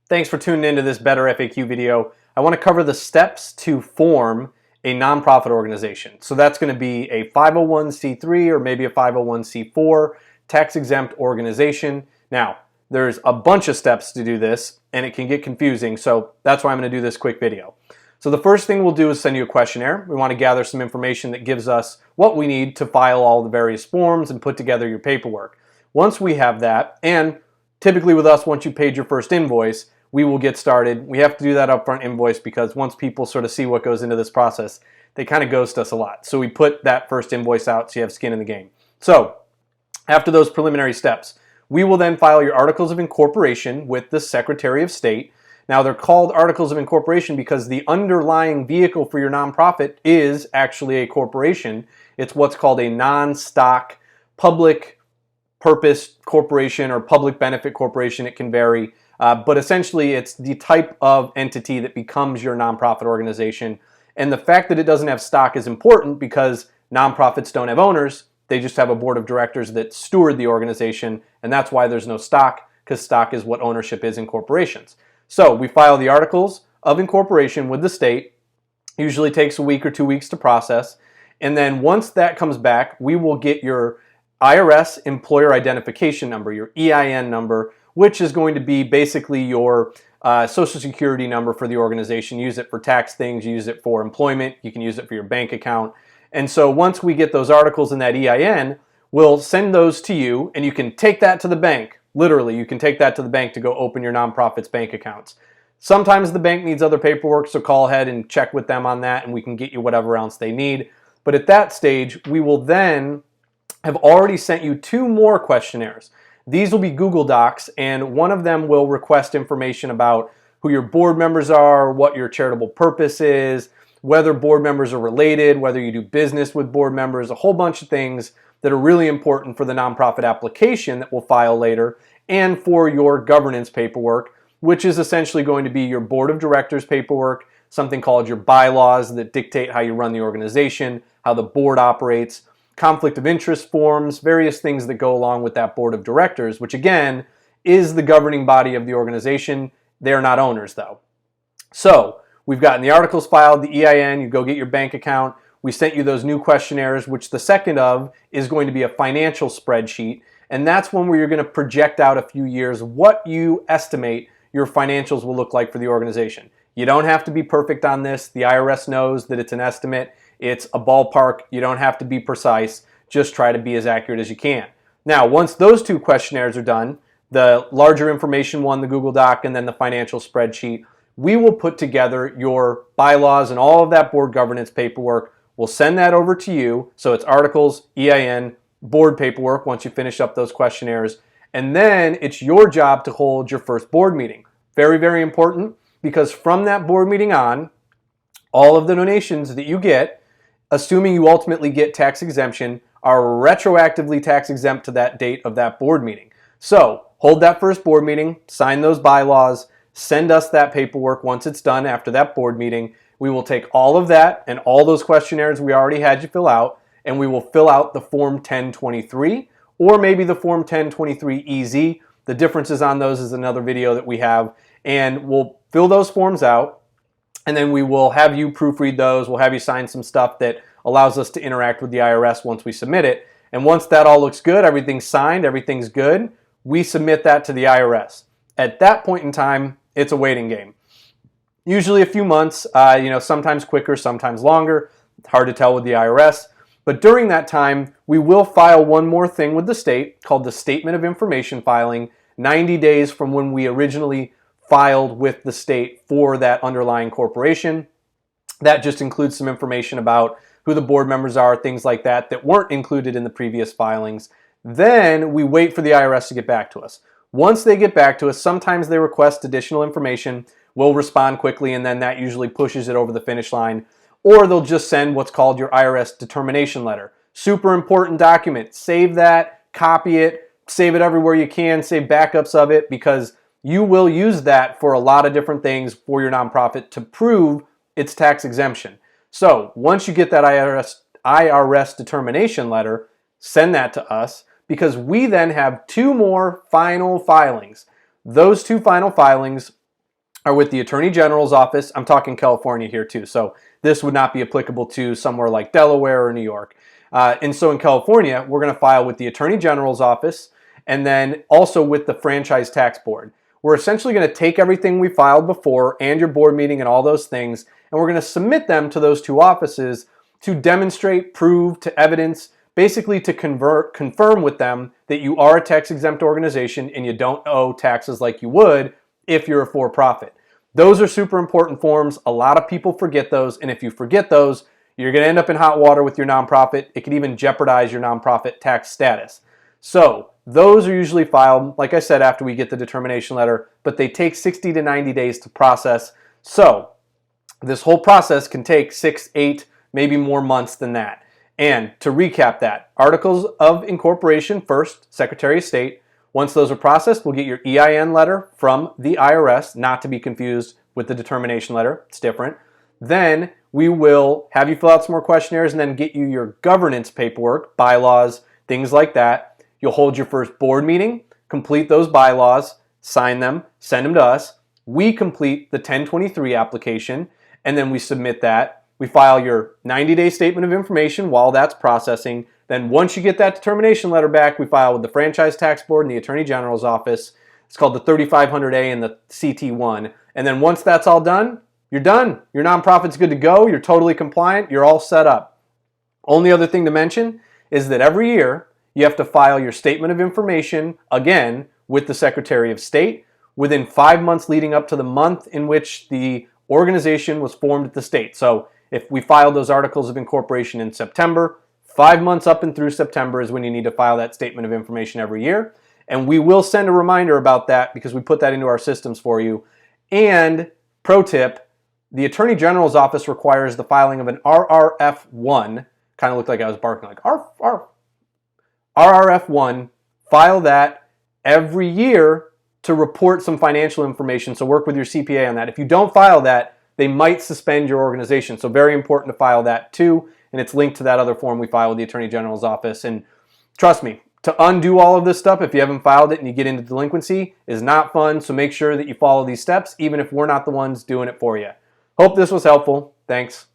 Thanks for tuning into this Better FAQ video. I want to cover the steps to form a nonprofit organization. So that's going to be a 501c3 or maybe a 501c4 tax-exempt organization. Now, there's a bunch of steps to do this and it can get confusing, so that's why I'm going to do this quick video. So the first thing we'll do is send you a questionnaire. We want to gather some information that gives us what we need to file all the various forms and put together your paperwork. Once we have that, and typically with us, once you paid your first invoice, we will get started. We have to do that upfront invoice because once people sort of see what goes into this process, they kind of ghost us a lot. So we put that first invoice out so you have skin in the game. So after those preliminary steps, we will then file your articles of incorporation with the Secretary of State. Now they're called articles of incorporation because the underlying vehicle for your nonprofit is actually a corporation. It's what's called a non-stock public purpose corporation or public benefit corporation. It can vary. But essentially, it's the type of entity that becomes your nonprofit organization. And the fact that it doesn't have stock is important because nonprofits don't have owners. They just have a board of directors that steward the organization. And that's why there's no stock, because stock is what ownership is in corporations. So we file the articles of incorporation with the state. Usually takes a week or 2 weeks to process. And then once that comes back, we will get your IRS employer identification number, your EIN number, which is going to be basically your social security number for the organization. Use it for tax things, use it for employment, you can use it for your bank account. And so once we get those articles in that EIN, we'll send those to you and you can take that to the bank. Literally, you can take that to the bank to go open your nonprofit's bank accounts. Sometimes the bank needs other paperwork, so call ahead and check with them on that and we can get you whatever else they need. But at that stage, we will then have already sent you 2 more questionnaires. These will be Google Docs, and one of them will request information about who your board members are, what your charitable purpose is, whether board members are related, whether you do business with board members, a whole bunch of things that are really important for the nonprofit application that we'll file later, and for your governance paperwork, which is essentially going to be your board of directors paperwork, something called your bylaws that dictate how you run the organization, how the board operates, conflict of interest forms, various things that go along with that board of directors, which again is the governing body of the organization. They're not owners though. So we've gotten the articles filed, the EIN, you go get your bank account. We sent you those new questionnaires, which the second of is going to be a financial spreadsheet. And that's one where you're going to project out a few years what you estimate your financials will look like for the organization. You don't have to be perfect on this. The IRS knows that it's an estimate. It's a ballpark. You don't have to be precise. Just try to be as accurate as you can. Now, once those 2 questionnaires are done, the larger information one, the Google Doc, and then the financial spreadsheet, we will put together your bylaws and all of that board governance paperwork. We'll send that over to you. So it's articles, EIN, board paperwork once you finish up those questionnaires. And then it's your job to hold your first board meeting. Very, very important, because from that board meeting on, all of the donations that you get, assuming you ultimately get tax exemption, are retroactively tax exempt to that date of that board meeting. So hold that first board meeting, sign those bylaws, send us that paperwork once it's done after that board meeting. We will take all of that and all those questionnaires we already had you fill out, and we will fill out the Form 1023 or maybe the Form 1023EZ. The differences on those is another video that we have, and we'll fill those forms out. And then we will have you proofread those. We'll have you sign some stuff that allows us to interact with the IRS once we submit it. And once that all looks good, everything's signed, everything's good, we submit that to the IRS. At that point in time, it's a waiting game. Usually a few months, sometimes quicker, sometimes longer. It's hard to tell with the IRS. But during that time, we will file one more thing with the state called the Statement of Information filing, 90 days from when we originally filed with the state for that underlying corporation. That just includes some information about who the board members are, things like that, that weren't included in the previous filings. Then we wait for the IRS to get back to us. Once they get back to us, sometimes they request additional information. We'll respond quickly, and then that usually pushes it over the finish line. Or they'll just send what's called your IRS determination letter. Super important document. Save that, copy it, save it everywhere you can, save backups of it, because you will use that for a lot of different things for your nonprofit to prove its tax exemption. So once you get that IRS determination letter, send that to us, because we then have 2 more final filings. Those 2 final filings are with the Attorney General's office. I'm talking California here too, so this would not be applicable to somewhere like Delaware or New York. And so in California, we're going to file with the Attorney General's office and then also with the Franchise Tax Board. We're essentially going to take everything we filed before and your board meeting and all those things, and we're going to submit them to those two offices to demonstrate, prove, to evidence, basically to confirm with them that you are a tax-exempt organization and you don't owe taxes like you would if you're a for-profit. Those are super important forms. A lot of people forget those, and if you forget those, you're going to end up in hot water with your nonprofit. It could even jeopardize your nonprofit tax status. So those are usually filed, like I said, after we get the determination letter, but they take 60 to 90 days to process. So this whole process can take 6, 8, maybe more months than that. And to recap that, articles of incorporation first, Secretary of State. Once those are processed, we'll get your EIN letter from the IRS, not to be confused with the determination letter. It's different. Then we will have you fill out some more questionnaires and then get you your governance paperwork, bylaws, things like that. You'll hold your first board meeting, complete those bylaws, sign them, send them to us. We complete the 1023 application, and then we submit that. We file your 90-day statement of information while that's processing. Then once you get that determination letter back, we file with the Franchise Tax Board and the Attorney General's office. It's called the 3500A and the CT1. And then once that's all done, you're done. Your nonprofit's good to go. You're totally compliant. You're all set up. Only other thing to mention is that every year you have to file your statement of information again with the Secretary of State within 5 months leading up to the month in which the organization was formed at the state. So if we filed those articles of incorporation in September, 5 months up and through September is when you need to file that statement of information every year. And we will send a reminder about that because we put that into our systems for you. And pro tip, the Attorney General's office requires the filing of an RRF1. Kind of looked like I was barking like RRF1. File that every year to report some financial information. So work with your CPA on that. If you don't file that, they might suspend your organization. So very important to file that too. And it's linked to that other form we file with the Attorney General's office. And trust me, to undo all of this stuff, if you haven't filed it and you get into delinquency, is not fun. So make sure that you follow these steps, even if we're not the ones doing it for you. Hope this was helpful. Thanks.